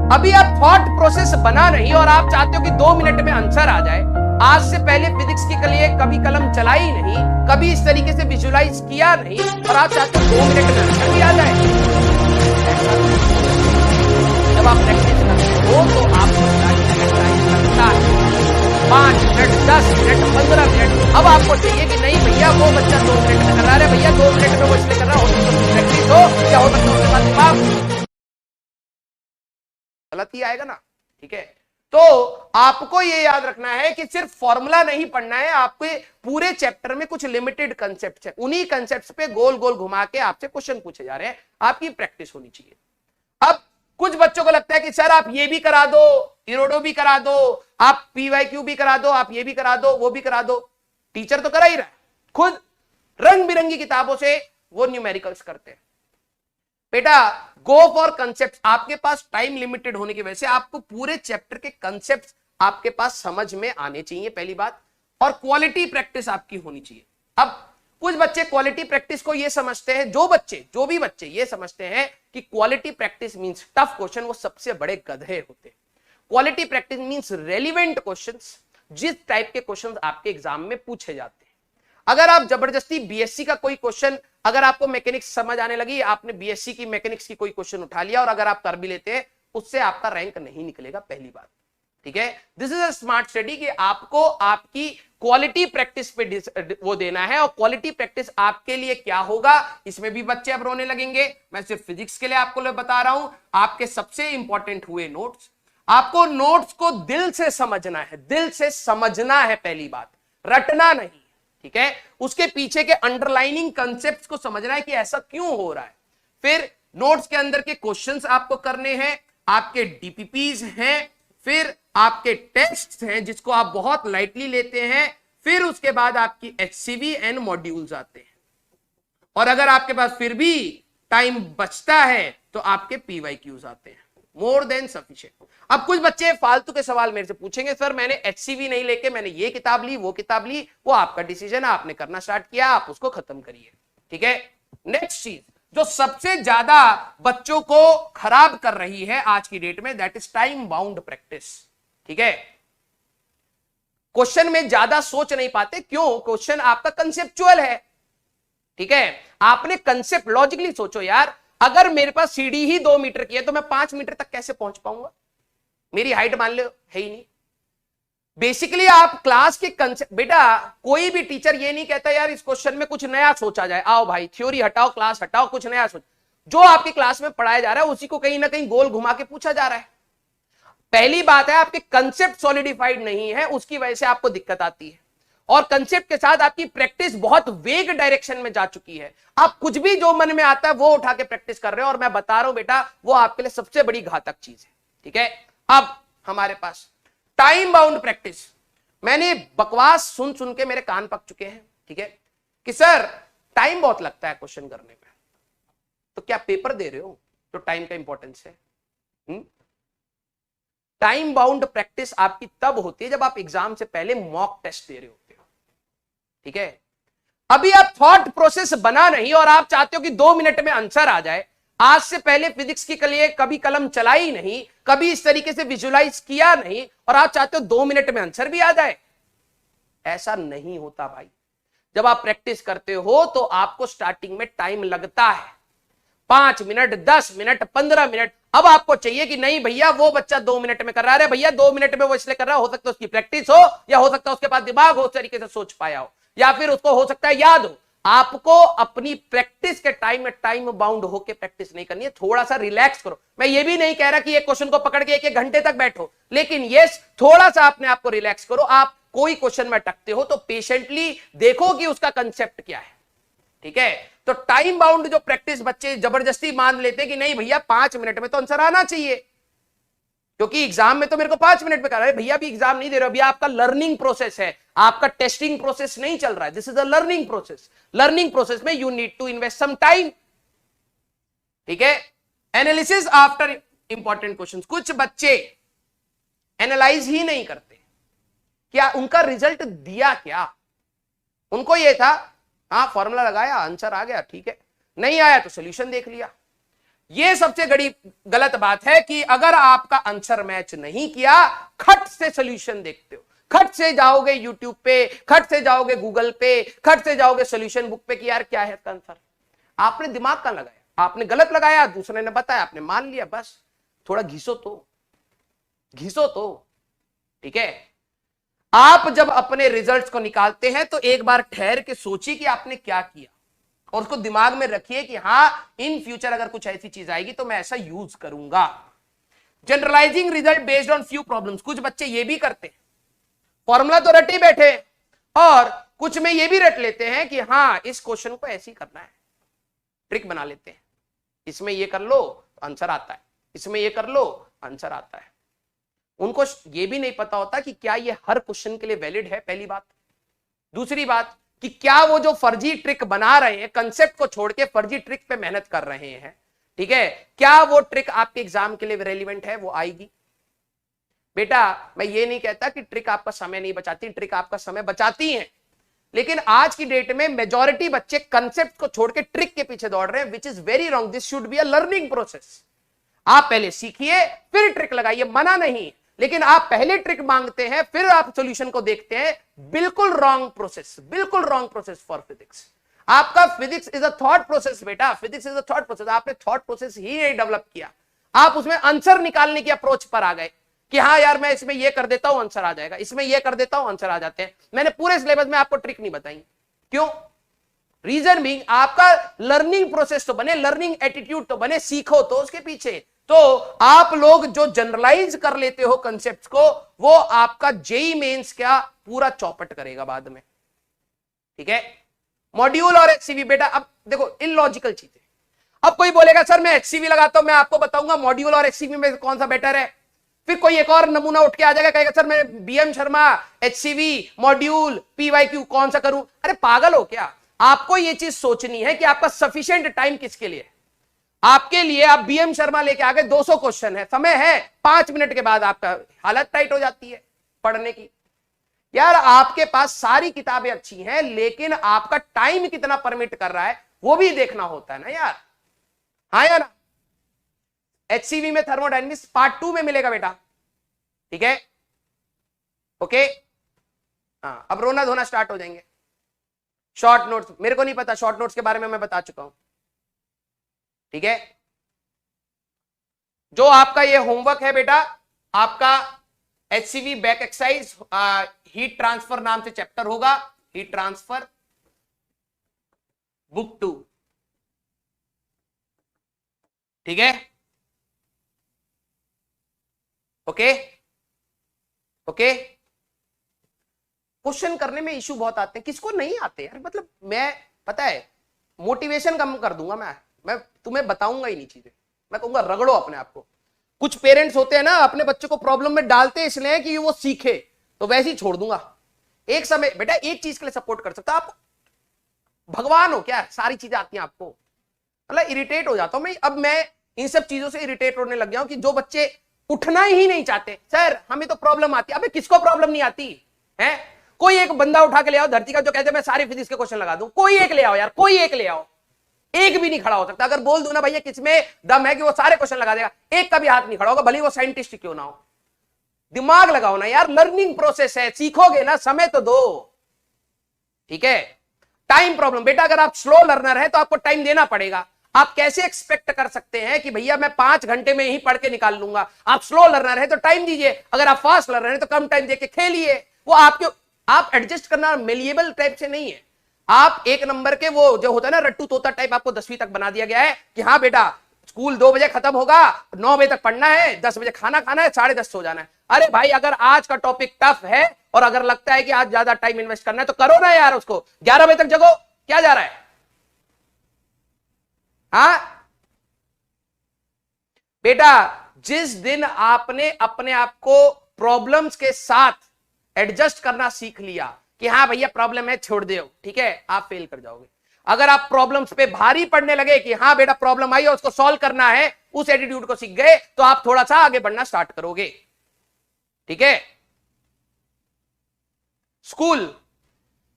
अभी आप thought process बना नहीं और आप चाहते हो कि 2 मिनट में आंसर आ जाए। आज से पहले फिजिक्स के लिए कभी कलम चलाई नहीं, कभी इस तरीके से विजुलाइज किया नहीं और आप चाहते हो 2 मिनट में आंसर भी आ जाए। जब आप प्रैक्टिस करते हो तो आपको टाइम लगता है 5 मिनट, 10 मिनट, 15 मिनट। अब आपको चाहिए कि नहीं भैया वो बच्चा 2 मिनट में कर रहा है, भैया 2 मिनट में वो इसलिए कर रहा है, हो सकता है प्रैक्टिस हो या हो सकता है उसके बाद दिमाग गलत ही आएगा ना। ठीक है, तो आपको ये याद रखना है कि सिर्फ फॉर्मूला नहीं पढ़ना है, आपको पूरे चैप्टर में कुछ लिमिटेड कंसेप्ट है, उन्हीं कंसेप्ट पे गोल गोल घुमा के आपसे क्वेश्चन पूछे जा रहे हैं, आपकी प्रैक्टिस होनी चाहिए। अब कुछ बच्चों को लगता है कि सर आप ये भी करा दो, इरोडो भी करा दो, आप पीवाईक्यू भी करा दो, आप ये भी करा दो, वो भी करा दो। टीचर तो करा ही रहा है, खुद रंग बिरंगी किताबों से वो न्यूमेरिकल्स करते हैं। बेटा गो फॉर कंसेप्ट। आपके पास टाइम लिमिटेड होने की वजह से आपको पूरे चैप्टर के कंसेप्ट आपके पास समझ में आने चाहिए, पहली बात, और क्वालिटी प्रैक्टिस आपकी होनी चाहिए। अब कुछ बच्चे क्वालिटी प्रैक्टिस को ये समझते हैं, जो भी बच्चे ये समझते हैं कि quality practice means tough question, वो सबसे बड़े गधे होते हैं। Quality practice means relevant questions, जिस टाइप के क्वेश्चंस आपके एग्जाम में पूछे जाते हैं। अगर आप जबरदस्ती बीएससी का कोई क्वेश्चन, अगर आपको मैकेनिक्स समझ आने लगी, आपने बीएससी की मैकेनिक्स की कोई क्वेश्चन उठा लिया और अगर आप कर भी लेते हैं, उससे आपका रैंक नहीं निकलेगा, पहली बात। ठीक है, this is a smart study कि आपको आपकी क्वालिटी प्रैक्टिस पे वो देना है, और क्वालिटी प्रैक्टिस आपके लिए क्या होगा, इसमें भी बच्चे अब रोने लगेंगे। मैं सिर्फ फिजिक्स के लिए आपको बता रहा हूं, आपके सबसे इंपॉर्टेंट हुए नोट्स। आपको नोट्स को दिल से समझना है, दिल से समझना है, पहली बात, रटना नहीं। ठीक है, उसके पीछे के अंडरलाइनिंग कंसेप्ट्स को समझना है कि ऐसा क्यों हो रहा है। फिर नोट्स के अंदर के क्वेश्चंस आपको करने हैं, आपके डीपीपीज हैं, फिर आपके टेस्ट्स हैं जिसको आप बहुत लाइटली लेते हैं, फिर उसके बाद आपकी एचसीवी एंड मॉड्यूल्स आते हैं, और अगर आपके पास फिर भी टाइम बचता है तो आपके पीवाईक्यूज आते हैं। More than sufficient. अब कुछ बच्चे फालतू के सवाल मेरे से पूछेंगे, सर मैंने एचसीवी नहीं लेके मैंने ये किताब ली, वो किताब ली, वो आपका डिसीजन है, आपने करना स्टार्ट किया, आप उसको खत्म करिए। ठीक है, नेक्स्ट चीज जो सबसे ज्यादा बच्चों को खराब कर रही है आज की डेट में, that is time bound practice. ठीक है, क्वेश्चन में ज्यादा सोच नहीं पाते, क्यों? क्वेश्चन आपका कंसेप्चुअल है। ठीक है, आपने कंसेप्ट लॉजिकली सोचो यार, अगर मेरे पास सीढ़ी ही 2 मीटर की है तो मैं 5 मीटर तक कैसे पहुंच पाऊंगा? मेरी हाइट मान लो है ही नहीं। बेसिकली आप क्लास के कंसेप्ट, बेटा कोई भी टीचर ये नहीं कहता यार इस क्वेश्चन में कुछ नया सोचा जाए, आओ भाई थ्योरी हटाओ, क्लास हटाओ, कुछ नया सोच। जो आपकी क्लास में पढ़ाया जा रहा है उसी को कहीं ना कहीं गोल घुमा के पूछा जा रहा है। पहली बात है आपके कंसेप्ट सॉलिडिफाइड नहीं है, उसकी वजह से आपको दिक्कत आती है, और कंसेप्ट के साथ आपकी प्रैक्टिस बहुत वेग डायरेक्शन में जा चुकी है। आप कुछ भी जो मन में आता है वो उठा के प्रैक्टिस कर रहे हो, और मैं बता रहा हूं बेटा वो आपके लिए सबसे बड़ी घातक चीज है। ठीक है, अब हमारे पास टाइम बाउंड प्रैक्टिस, मैंने बकवास सुन सुन के मेरे कान पक चुके हैं। ठीक है, कि सर टाइम बहुत लगता है क्वेश्चन करने में, तो क्या पेपर दे रहे हो तो टाइम का इंपॉर्टेंस है? टाइम बाउंड प्रैक्टिस आपकी तब होती है जब आप एग्जाम से पहले मॉक टेस्ट दे रहे होते हो। ठीक है, अभी आप थॉट प्रोसेस बना नहीं और आप चाहते हो कि 2 मिनट में आंसर आ जाए। आज से पहले फिजिक्स के लिए कभी कलम चलाई नहीं, कभी इस तरीके से विजुलाइज किया नहीं, और आप चाहते हो 2 मिनट में आंसर भी आ जाए। ऐसा नहीं होता भाई। जब आप प्रैक्टिस करते हो तो आपको स्टार्टिंग में टाइम लगता है, 5 मिनट, 10 मिनट, 15 मिनट। अब आपको चाहिए कि नहीं भैया वो बच्चा 2 मिनट में कर रहा है, भैया 2 मिनट में वो इसलिए कर रहा है, हो सकता है उसकी प्रैक्टिस हो या हो सकता है उसके पास दिमाग हो, उस तरीके से सोच पाया हो, या फिर उसको हो सकता है याद हो। आपको अपनी प्रैक्टिस के टाइम में टाइम बाउंड होकर प्रैक्टिस नहीं करनी है, थोड़ा सा रिलैक्स करो। मैं ये भी नहीं कह रहा कि एक क्वेश्चन को पकड़ के 1-1 घंटे तक बैठो, लेकिन यस थोड़ा सा अपने आप को रिलैक्स करो। आप कोई क्वेश्चन में अटकते हो तो पेशेंटली देखो कि उसका कंसेप्ट क्या है। ठीक है, तो टाइम बाउंड जो प्रैक्टिस बच्चे जबरदस्ती मान लेते हैं कि नहीं भैया 5 मिनट में तो आंसर आना चाहिए, क्योंकि एग्जाम में तो मेरे को 5 मिनट में कर रहा है। भैया भी एग्जाम नहीं दे रहे हो, भैया आपका लर्निंग प्रोसेस है, आपका टेस्टिंग प्रोसेस नहीं चल रहा है। This is a learning process. Learning process में you need to invest some time. ठीक है, एनालिसिस आफ्टर इंपॉर्टेंट क्वेश्चंस। कुछ बच्चे एनालाइज ही नहीं करते, क्या उनका रिजल्ट दिया क्या? उनको ये था हाँ फॉर्मूला लगाया आंसर आ गया, ठीक है, नहीं आया तो सोल्यूशन देख लिया। ये सबसे बड़ी गलत बात है कि अगर आपका आंसर मैच नहीं किया, खट से सॉल्यूशन देखते हो, खट से जाओगे यूट्यूब पे, खट से जाओगे गूगल पे, खट से जाओगे सॉल्यूशन बुक पे कि यार क्या है इसका आंसर। आपने दिमाग कहां लगाया? आपने गलत लगाया, दूसरे ने बताया, आपने मान लिया, बस थोड़ा घिसो तो, घिसो तो। ठीक है, आप जब अपने रिजल्ट्स को निकालते हैं तो एक बार ठहर के सोचिए कि आपने क्या किया, और उसको दिमाग में रखिए कि हां इन फ्यूचर अगर कुछ ऐसी चीज आएगी तो मैं ऐसा यूज करूंगा। Generalizing result based on few problems, कुछ बच्चे ये भी करते हैं, फॉर्मूला तो रटे बैठे, और कुछ में ये भी रट लेते हैं कि हां इस क्वेश्चन को ऐसे ही करना है, ट्रिक बना लेते हैं, इसमें ये कर लो आंसर आता है, इसमें ये कर लो आंसर आता है। उनको ये भी नहीं पता होता कि क्या ये हर क्वेश्चन के लिए वैलिड है, पहली बात। दूसरी बात कि क्या वो जो फर्जी ट्रिक बना रहे हैं, कंसेप्ट को छोड़ के फर्जी ट्रिक पे मेहनत कर रहे हैं, ठीक है, क्या वो ट्रिक आपके एग्जाम के लिए रेलिवेंट है, वो आएगी। बेटा मैं ये नहीं कहता कि ट्रिक आपका समय नहीं बचाती, ट्रिक आपका समय बचाती है, लेकिन आज की डेट में मेजॉरिटी बच्चे कंसेप्ट को छोड़ के ट्रिक के पीछे दौड़ रहे हैं, which is very wrong. This should be a learning process. आप पहले सीखिए फिर ट्रिक लगाइए, मना नहीं, लेकिन आप पहले ट्रिक मांगते हैं फिर आप सॉल्यूशन को देखते हैं, बिल्कुल रॉन्ग प्रोसेस, बिल्कुल रॉन्ग प्रोसेस फॉर फिजिक्स। आपका physics is a thought process बेटा, physics is a thought process. आपने थॉट प्रोसेस ही नहीं डेवलप किया, आप उसमें आंसर निकालने की अप्रोच पर आ गए कि हाँ यार मैं इसमें ये कर देता हूं आंसर आ जाएगा, इसमें ये कर देता हूं आंसर आ जाते हैं। मैंने पूरे सिलेबस में आपको ट्रिक नहीं बताई, क्यों? रीजन बीइंग आपका लर्निंग प्रोसेस तो बने, लर्निंग एटीट्यूड तो बने, सीखो तो उसके पीछे। तो आप लोग जो जनरलाइज कर लेते हो कंसेप्ट्स को, वो आपका जेई मेंस क्या पूरा चौपट करेगा बाद में। ठीक है, मॉड्यूल और एचसीवी बेटा, अब देखो इलॉजिकल चीजें। अब कोई बोलेगा सर मैं एचसीवी लगाता हूं, मैं आपको बताऊंगा मॉड्यूल और एचसीवी में कौन सा बेटर है। फिर कोई एक और नमूना उठ के आ जाएगा, कहेगा सर मैं BM Sharma, HCV, module, PYQ कौन सा करूं। अरे पागल हो क्या? आपको यह चीज सोचनी है कि आपका सफिशिएंट टाइम किसके लिए। आपके लिए आप बीएम शर्मा लेके आ गए, 200 क्वेश्चन है, समय है, 5 मिनट के बाद आपका हालत टाइट हो जाती है पढ़ने की। यार आपके पास सारी किताबें अच्छी हैं, लेकिन आपका टाइम कितना परमिट कर रहा है वो भी देखना होता है ना यार। हाँ या ना? एचसीवी में थर्मोडायनेमिक्स पार्ट 2 में मिलेगा बेटा, ठीक है, ओके। हाँ अब रोना धोना स्टार्ट हो जाएंगे। शॉर्ट नोट्स मेरे को नहीं पता, शॉर्ट नोट्स के बारे में मैं बता चुका हूं, ठीक है। जो आपका ये होमवर्क है बेटा, आपका HCV back exercise heat transfer नाम से चैप्टर होगा, हीट ट्रांसफर बुक 2, ठीक है, ओके ओके। क्वेश्चन करने में इशू बहुत आते हैं, किसको नहीं आते यार, मतलब मैं पता है मोटिवेशन कम कर दूंगा, मैं तुम्हें बताऊंगा ही नहीं चीजें, मैं कहूंगा रगड़ो अपने आप को। कुछ पेरेंट्स होते हैं ना अपने बच्चे को प्रॉब्लम में डालते हैं इसलिए कि वो सीखे, तो वैसे ही छोड़ दूंगा। एक समय बेटा एक चीज के लिए सपोर्ट कर सकता, आप भगवान हो क्या, सारी चीजें आती हैं आपको, मतलब इरिटेट हो जाता हूं मैं। अब मैं इन सब चीजों से इरिटेट होने लग गया हूं कि जो बच्चे उठना ही नहीं चाहते, सर हमें तो प्रॉब्लम आती है। अबे किसको प्रॉब्लम नहीं आती है? कोई एक बंदा उठा के ले आओ धरती का जो कहते हैं मैं सारे फिजिक्स के क्वेश्चन लगा दूं, कोई एक ले आओ यार, कोई एक ले आओ। एक भी नहीं खड़ा हो सकता। अगर बोल दूं ना भैया किसमें दम है कि वो सारे क्वेश्चन लगा देगा, एक का भी हाथ नहीं खड़ा होगा, भले वो साइंटिस्ट क्यों ना हो। दिमाग लगाओ ना यार, लर्निंग प्रोसेस है, सीखोगे ना, समय तो दो, ठीक है। टाइम प्रॉब्लम बेटा, अगर आप स्लो लर्नर है तो आपको टाइम देना पड़ेगा। आप कैसे एक्सपेक्ट कर सकते हैं कि भैया मैं 5 घंटे में ही पढ़ के निकाल लूंगा। आप स्लो लर्नर है तो टाइम दीजिए, अगर आप फास्ट लर्नर है तो कम टाइम देके खेलिए। वो आपके आप एडजस्ट करना मेलिएबल टाइप से नहीं है। आप एक नंबर के वो जो होता है ना रट्टू तोता टाइप, आपको 10वीं तक बना दिया गया है कि हाँ बेटा स्कूल 2 बजे खत्म होगा, 9 बजे तक पढ़ना है, 10 बजे खाना खाना है, 10:30 सो जाना है। अरे भाई अगर आज का टॉपिक टफ है और अगर लगता है कि आज ज्यादा टाइम इन्वेस्ट करना है तो करो ना यार, उसको 11 बजे तक जगो, क्या जा रहा है? हाँ बेटा, जिस दिन आपने अपने आप को प्रॉब्लम्स के साथ एडजस्ट करना सीख लिया कि हाँ भैया प्रॉब्लम है छोड़ दो, ठीक है, आप फेल कर जाओगे। अगर आप प्रॉब्लम्स पे भारी पड़ने लगे कि हाँ बेटा प्रॉब्लम आई है उसको सॉल्व करना है, उस एटीट्यूड को सीख गए तो आप थोड़ा सा आगे बढ़ना स्टार्ट करोगे, ठीक है। स्कूल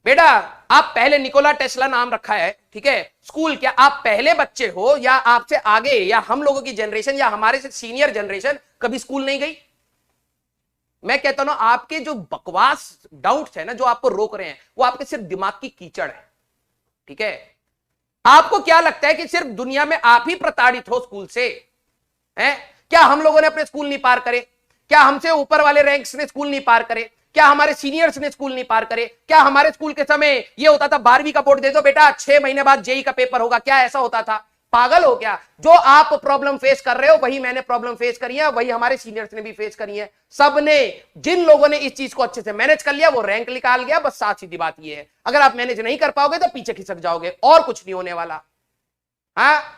बेटा आप पहले निकोला टेस्ला नाम रखा है, ठीक है, स्कूल, क्या आप पहले बच्चे हो या आपसे आगे या हम लोगों की जनरेशन या हमारे से सीनियर जनरेशन कभी स्कूल नहीं गई? मैं कहता हूं ना, आपके जो बकवास डाउट्स है ना जो आपको रोक रहे हैं, वो आपके सिर्फ दिमाग की कीचड़ है, ठीक है। आपको क्या लगता है कि सिर्फ दुनिया में आप ही प्रताड़ित हो स्कूल से? हैं? क्या हम लोगों ने अपने स्कूल नहीं पार करे? क्या हमसे ऊपर वाले रैंक्स ने स्कूल नहीं पार करे? क्या हमारे सीनियर्स ने स्कूल नहीं पार करे? क्या हमारे स्कूल के समय ये होता था 12वीं का बोर्ड दे दो बेटा, 6 महीने बाद जेई का पेपर होगा? क्या ऐसा होता था? पागल हो क्या? जो आप प्रॉब्लम फेस कर रहे हो वही मैंने प्रॉब्लम फेस करी है, वही हमारे सीनियर्स ने भी फेस करी है। सबने, जिन लोगों ने इस चीज को अच्छे से मैनेज कर लिया वो रैंक निकाल गया, बस साथ सीधी बात ये है। अगर आप मैनेज नहीं कर पाओगे तो पीछे खिसक जाओगे, और कुछ नहीं होने वाला। हाँ,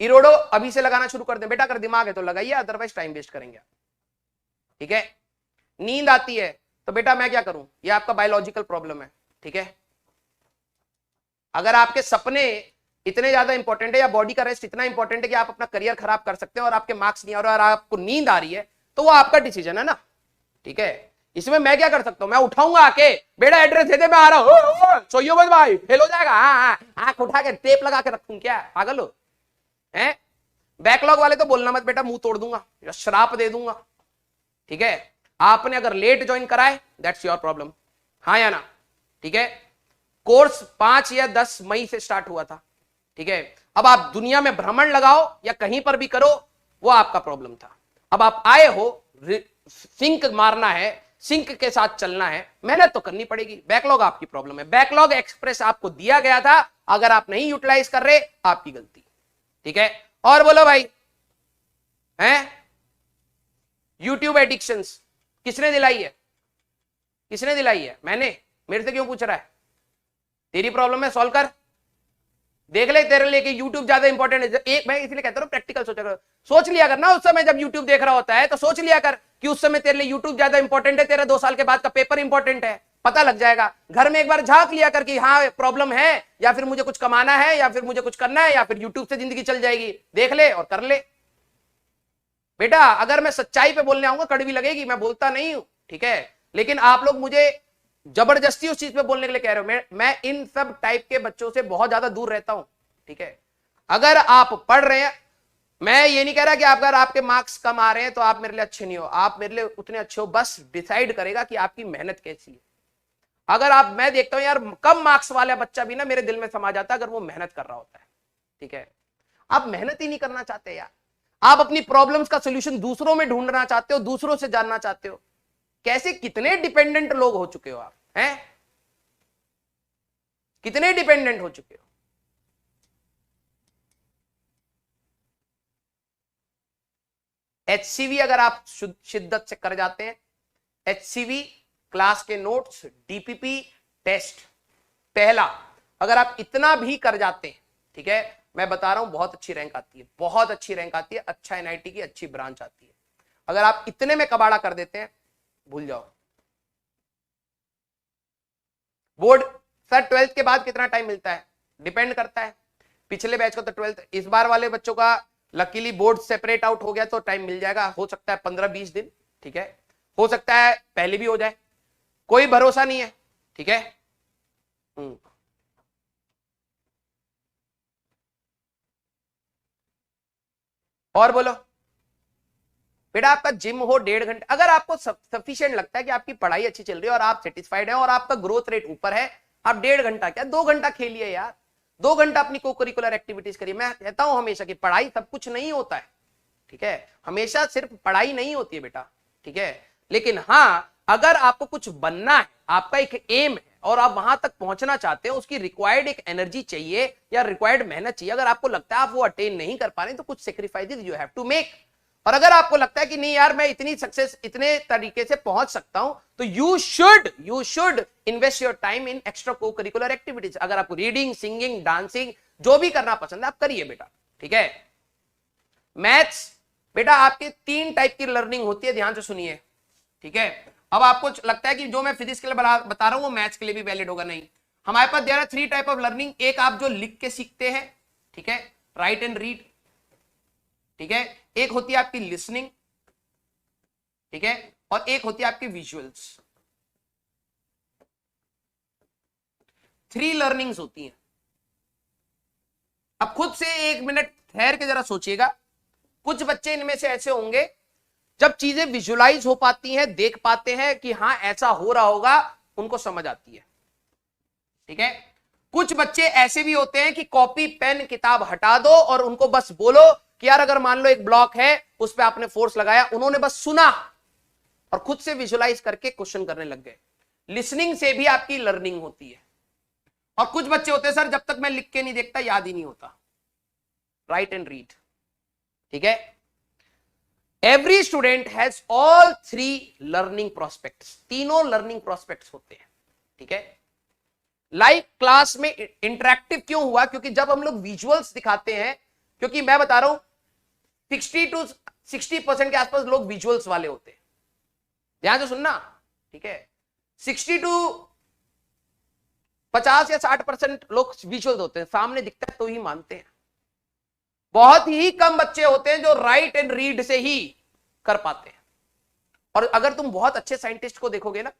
इरोडो अभी से लगाना शुरू कर दें बेटा, अगर दिमाग है तो लगाइए, अदरवाइज टाइम वेस्ट करेंगे, ठीक है। नींद आती है तो बेटा मैं क्या करूं, ये आपका बायोलॉजिकल प्रॉब्लम है, ठीक है। अगर आपके सपने इतने ज्यादा इंपॉर्टेंट है या बॉडी का रेस्ट इतना इंपॉर्टेंट है कि आप अपना करियर खराब कर सकते हैं और आपके मार्क्स नहीं आ रहे और आपको नींद आ रही है, तो वो आपका डिसीजन है ना, ठीक है। इसमें मैं क्या कर सकता हूं? मैं उठाऊंगा आके, बेटा एड्रेस दे दे, मैं आ रहा हूं, सोइयो मत भाई, फेल हो जाएगा। हाँ, आंख उठा के टेप लगा के रखूं क्या? पागल हो हैं? बैकलॉग वाले तो बोलना मत बेटा, मुंह तोड़ दूंगा या श्राप दे दूंगा, ठीक है। आपने अगर लेट ज्वाइन कराए दैट्स योर प्रॉब्लम, हाँ या ना, ठीक है। कोर्स 5 या 10 मई से स्टार्ट हुआ था, ठीक है। अब आप दुनिया में भ्रमण लगाओ या कहीं पर भी करो, वो आपका प्रॉब्लम था। अब आप आए हो, सिंक मारना है, सिंक के साथ चलना है, मेहनत तो करनी पड़ेगी। बैकलॉग आपकी प्रॉब्लम है, बैकलॉग एक्सप्रेस आपको दिया गया था, अगर आप नहीं यूटिलाइज कर रहे आपकी गलती, ठीक है। और बोलो भाई, हैं? यूट्यूब एडिक्शंस किसने दिलाई है? किसने दिलाई है? मैंने? मेरे से क्यों पूछ रहा है? तेरी प्रॉब्लम है, सॉल्व कर, देख ले तेरे लिए कि यूट्यूब ज्यादा इंपॉर्टेंट है। एक मैं इसलिए कहता हूं प्रैक्टिकल सोच लिया कर ना, उस समय जब यूट्यूब देख रहा होता है तो सोच लिया कर कि उस समय तेरे लिए यूट्यूब ज्यादा इंपॉर्टेंट है, तेरा 2 साल के बाद का पेपर इंपॉर्टेंट है, पता लग जाएगा। घर में एक बार झांक लिया कर कि हाँ प्रॉब्लम है, या फिर मुझे कुछ कमाना है, या फिर मुझे कुछ करना है, या फिर यूट्यूब से जिंदगी चल जाएगी, देख ले और कर ले बेटा। अगर मैं सच्चाई पे बोलने आऊंगा कड़वी लगेगी, मैं बोलता नहीं हूं, ठीक है, लेकिन आप लोग मुझे जबरदस्ती उस चीज पे बोलने के लिए कह रहे हो। मैं इन सब टाइप के बच्चों से बहुत ज्यादा दूर रहता हूं, ठीक है। अगर आप पढ़ रहे हैं, मैं ये नहीं कह रहा कि अगर आपके मार्क्स कम आ रहे हैं तो आप मेरे लिए अच्छे नहीं हो, आप मेरे लिए उतने अच्छे हो, बस डिसाइड करेगा कि आपकी मेहनत कैसी है। अगर आप, मैं देखता हूं यार कम मार्क्स वाला बच्चा भी ना मेरे दिल में समा जाता है अगर वो मेहनत कर रहा होता है, ठीक है। आप मेहनत ही नहीं करना चाहते यार, आप अपनी प्रॉब्लम्स का सोल्यूशन दूसरों में ढूंढना चाहते हो, दूसरों से जानना चाहते हो। कैसे, कितने डिपेंडेंट लोग हो चुके हो आप, हैं? कितने डिपेंडेंट हो चुके हो? एचसीवी अगर आप शिद्दत से कर जाते हैं, एचसीवी क्लास के नोट्स, डीपीपी, टेस्ट, पहला अगर आप इतना भी कर जाते हैं, ठीक है, मैं बता रहा हूं बहुत अच्छी रैंक आती है, बहुत अच्छी रैंक आती है, अच्छा एनआईटी की अच्छी ब्रांच आती है। अगर आप इतने में कबाड़ा कर देते हैं, भूल जाओ। बोर्ड सर 12th के बाद कितना टाइम मिलता है? डिपेंड करता है, पिछले बैच को तो 12th, इस बार वाले बच्चों का लकीली बोर्ड सेपरेट आउट हो गया तो टाइम मिल जाएगा, हो सकता है 15-20 दिन, ठीक है, हो सकता है पहले भी हो जाए, कोई भरोसा नहीं है, ठीक है। और बोलो बेटा, आपका जिम हो 1.5 घंटे, अगर आपको सफिशिएंट लगता है कि आपकी पढ़ाई अच्छी चल रही है और आप सेटिस्फाइड हैं और आपका ग्रोथ रेट ऊपर है, आप 1.5 घंटा क्या 2 घंटा खेलिए यार, 2 घंटा अपनी को करिकुलर एक्टिविटीज करिए। मैं कहता हूं हमेशा कि पढ़ाई सब कुछ नहीं होता है, ठीक है, हमेशा सिर्फ पढ़ाई नहीं होती है बेटा, ठीक है। लेकिन हाँ, अगर आपको कुछ बनना है, आपका एक एम है और आप वहां तक पहुंचना चाहते हो, उसकी रिक्वायर्ड एक एनर्जी चाहिए या रिक्वायर्ड मेहनत चाहिए। अगर आपको लगता है आप वो अटेन नहीं कर पा रहे तो कुछ sacrifices you have to make. और अगर आपको लगता है कि नहीं यार मैं इतनी सक्सेस इतने तरीके से पहुंच सकता हूं, तो you should invest your time in extra को करिकुलर एक्टिविटीज। अगर आपको रीडिंग, सिंगिंग, डांसिंग जो भी करना पसंद है आप करिए बेटा, ठीक है। मैथ्स बेटा आपके 3 टाइप की लर्निंग होती है, ध्यान से सुनिए, ठीक है। अब आपको लगता है कि जो मैं फिजिक्स के लिए बता रहा हूं वो मैथ्स के लिए भी वैलिड होगा, नहीं। हमारे पास there are 3 type of learning. एक आप जो लिख के सीखते हैं, ठीक है, राइट एंड रीड, ठीक है। एक होती है आपकी लिसनिंग, ठीक है, और एक होती है आपकी विजुअल्स। 3 लर्निंग्स होती हैं। अब खुद से 1 मिनट ठहर के जरा सोचिएगा, कुछ बच्चे इनमें से ऐसे होंगे जब चीजें विजुलाइज हो पाती हैं, देख पाते हैं कि हाँ ऐसा हो रहा होगा, उनको समझ आती है। ठीक है, कुछ बच्चे ऐसे भी होते हैं कि कॉपी पेन किताब हटा दो और उनको बस बोलो कि यार अगर मान लो एक ब्लॉक है उस पर आपने फोर्स लगाया, उन्होंने बस सुना और खुद से विजुलाइज करके क्वेश्चन करने लग गए। लिसनिंग से भी आपकी लर्निंग होती है। और कुछ बच्चे होते हैं सर जब तक मैं लिख के नहीं देखता याद ही नहीं होता। Right and read. ठीक है, every student has all 3 learning prospects, तीनों लर्निंग प्रोस्पेक्ट्स होते हैं। ठीक है, लाइव क्लास में इंटरेक्टिव क्यों हुआ? क्योंकि जब हम लोग विजुअल्स दिखाते हैं, क्योंकि मैं बता रहा हूं 60% के आसपास लोग विजुअल्स वाले होते हैं, ध्यान से सुनना। ठीक है, 50 या 60% लोग विजुअल होते हैं, सामने दिखता है तो ही मानते हैं। बहुत ही कम बच्चे होते हैं जो राइट एंड रीड से ही कर पाते हैं। और अगर तुम बहुत अच्छे साइंटिस्ट को देखोगे ना,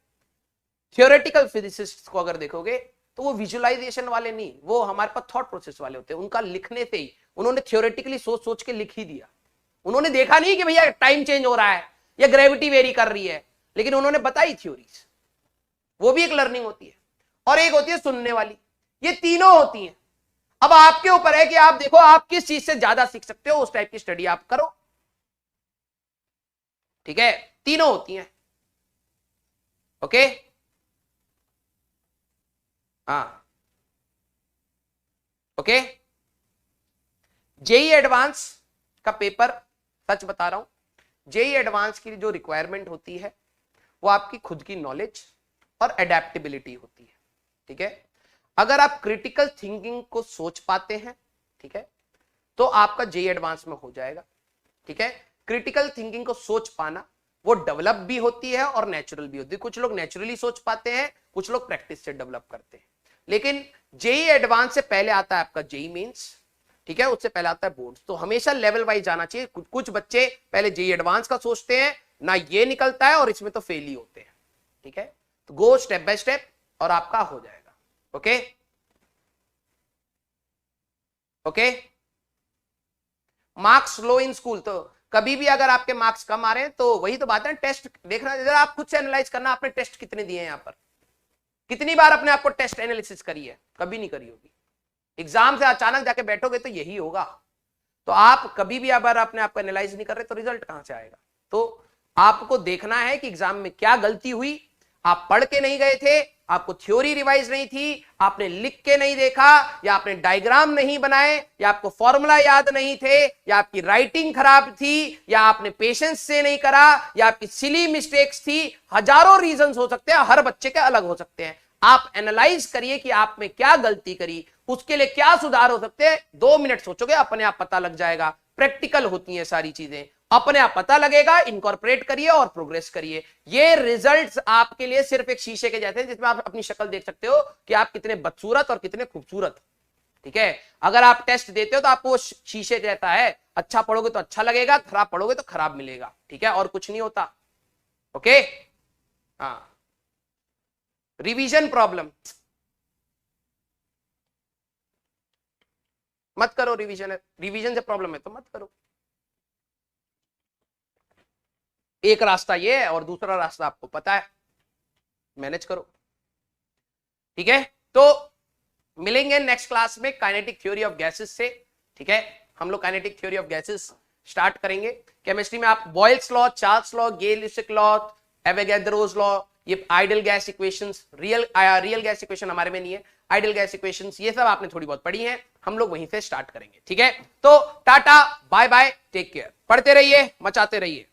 थियोरेटिकल फिजिसिस्ट को अगर देखोगे, तो वो विजुअलाइजेशन वाले नहीं, वो हमारे पास थॉट प्रोसेस वाले होते हैं। उनका लिखने से ही उन्होंने थियोरेटिकली सोच सोच के लिख ही दिया। उन्होंने देखा नहीं कि भैया टाइम चेंज हो रहा है या ग्रेविटी वेरी कर रही है, लेकिन उन्होंने बताई थ्योरीज। वो भी एक लर्निंग होती है। और एक होती है सुनने वाली। ये तीनों होती हैं। अब आपके ऊपर है कि आप देखो आप किस चीज से ज्यादा सीख सकते हो, उस टाइप की स्टडी आप करो। ठीक है, तीनों होती हैं। ओके, हाँ, ओके। जेई एडवांस का पेपर, सच बता रहा हूं, जेई एडवांस की जो रिक्वायरमेंट होती है वो आपकी खुद की नॉलेज और एडेप्टेबिलिटी होती है। ठीक है, अगर आप क्रिटिकल थिंकिंग को सोच पाते हैं, ठीक है, तो आपका जेई एडवांस में हो जाएगा। ठीक है, क्रिटिकल थिंकिंग को सोच पाना वो डेवलप भी होती है और नेचुरल भी होती है। कुछ लोग नेचुरली सोच पाते हैं, कुछ लोग प्रैक्टिस से डेवलप करते हैं। लेकिन जेई एडवांस से पहले आता है आपका जेई मेंस। ठीक है, उससे पहले आता है बोर्ड्स। तो हमेशा लेवल वाइज जाना चाहिए। कुछ बच्चे पहले जेई एडवांस का सोचते हैं ना, ये निकलता है और इसमें तो फेल ही होते हैं। ठीक है, तो गो स्टेप बाय स्टेप और आपका हो जाएगा। Okay, okay. Marks low in school, तो कभी भी अगर आपके मार्क्स कम आ रहे हैं तो वही तो बात है, टेस्ट देखना जरा, आप खुद से एनालाइज करना, आपने टेस्ट कितने दिए हैं, यहां पर कितनी बार अपने आपको टेस्ट एनालिसिस करी है? कभी नहीं करी होगी। एग्जाम से अचानक जाके बैठोगे तो यही होगा। तो आप कभी भी अगर अपने आप को एनालाइज नहीं कर रहे तो रिजल्ट कहां से आएगा? तो आपको देखना है कि एग्जाम में क्या गलती हुई। आप पढ़ के नहीं गए थे, आपको थ्योरी रिवाइज नहीं थी, आपने लिख के नहीं देखा, या आपने डायग्राम नहीं बनाए, या आपको फॉर्मूला याद नहीं थे, या आपकी राइटिंग खराब थी, या आपने पेशेंस से नहीं करा, या आपकी सिली मिस्टेक्स थी। हजारों रीजंस हो सकते हैं, हर बच्चे के अलग हो सकते हैं। आप एनालाइज करिए कि आप में क्या गलती करी, उसके लिए क्या सुधार हो सकते हैं। 2 मिनट सोचोगे, अपने आप पता लग जाएगा। प्रैक्टिकल होती हैं सारी चीजें, अपने आप पता लगेगा। इनकॉर्पोरेट करिए और प्रोग्रेस करिए। ये रिजल्ट्स आपके लिए सिर्फ एक शीशे के जैसे हैं, जिसमें आप अपनी शक्ल देख सकते हो कि आप कितने बदसूरत और कितने खूबसूरत। ठीक है, अगर आप टेस्ट देते हो तो आपको शीशे जैसा है। अच्छा पढ़ोगे तो अच्छा लगेगा, खराब पढ़ोगे तो खराब मिलेगा। ठीक है, और कुछ नहीं होता। ओके, हाँ। रिवीजन प्रॉब्लम मत करो। रिवीजन से प्रॉब्लम है तो मत करो। एक रास्ता ये है और दूसरा रास्ता आपको पता है, मैनेज करो। ठीक है, तो मिलेंगे नेक्स्ट क्लास में काइनेटिक थ्योरी ऑफ गैसेस से। ठीक है, हम लोग kinetic theory of gases start करेंगे। केमिस्ट्री में आप Boyle's law, Charles law, Gay Lussac law, Avogadro's law, ये ideal gas equations, real gas equation हमारे में नहीं है, आइडियल गैस इक्वेशंस, ये सब आपने थोड़ी बहुत पढ़ी हैं। हम लोग वहीं से स्टार्ट करेंगे। ठीक है, तो tata, bye bye, take care. पढ़ते रहिए, मचाते रहिए।